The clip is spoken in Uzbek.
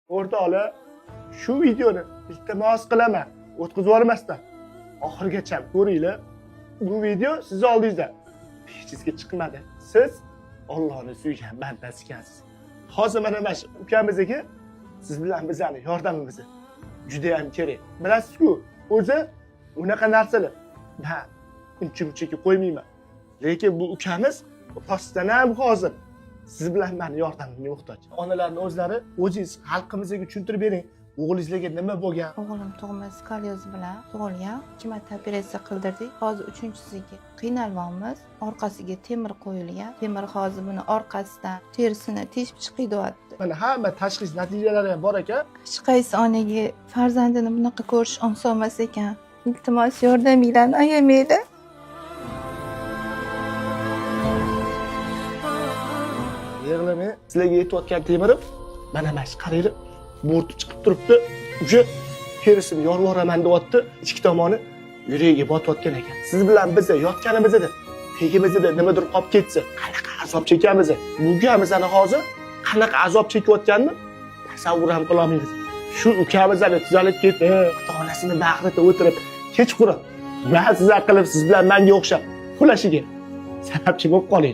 O'rtoqlar, shu videoni iltimos qilaman, o'tkazib yubormasdan oxirigacha ko'ringlar. Bu video siz oldingizda hechizga chiqmadi. Siz Allohning suygan bandasi ekansiz. Hozir mana shu ukamizniki siz bilan bizning yordamimiz juda ham kerak. Bilasiz-ku, o'zi unaqa narsalar men uncha-munchaga qo'ymayman. Lekin bu ukamiz rostdan ham hozir siz bilan meni yordamimga muhtoj. Onalarning o'zlari o'zingiz xalqimizga tushuntirib bering. O'g'lingizlarga nima bo'lgan? O'g'lim tug'ma skolyoz bilan tug'ilgan. 2 marta operatsiya qildirdik. Hozir 3-chisiga qiynalmoqmiz. Orqasiga temir qo'yilgan. Temir hozir buni orqasidan terisini teshib chiqaryapti. Mana hamma tashxis natijalari ham bor ekan. Hech qaysi onaga farzandini bunaqa ko'rish oson emas ekan. Iltimos yordaminglarni ayamanglar. Yig'lamay, sizlarga yetayotgan temirim mana shu qaranglar, bo'rtib chiqib turibdi. O'sha terisini yorvoraman deyapti. Ichki tomoni yuragiga botayotgan ekan. Siz bilan biz yotganimizda, tegimizda nimadir qolib ketsa, qanaqa azob chekamiz? Bu ukamizni hozir qanaqa azob chekayotganini tasavvur ham qila olmaysiz. Shu ukamizni tuzalib ketdi, ota-onasini bag'rida o'tirib, kechqurun ba'zizlar qilib siz bilan menga o'xshab uxlashiga sababchi bo'lib qoling.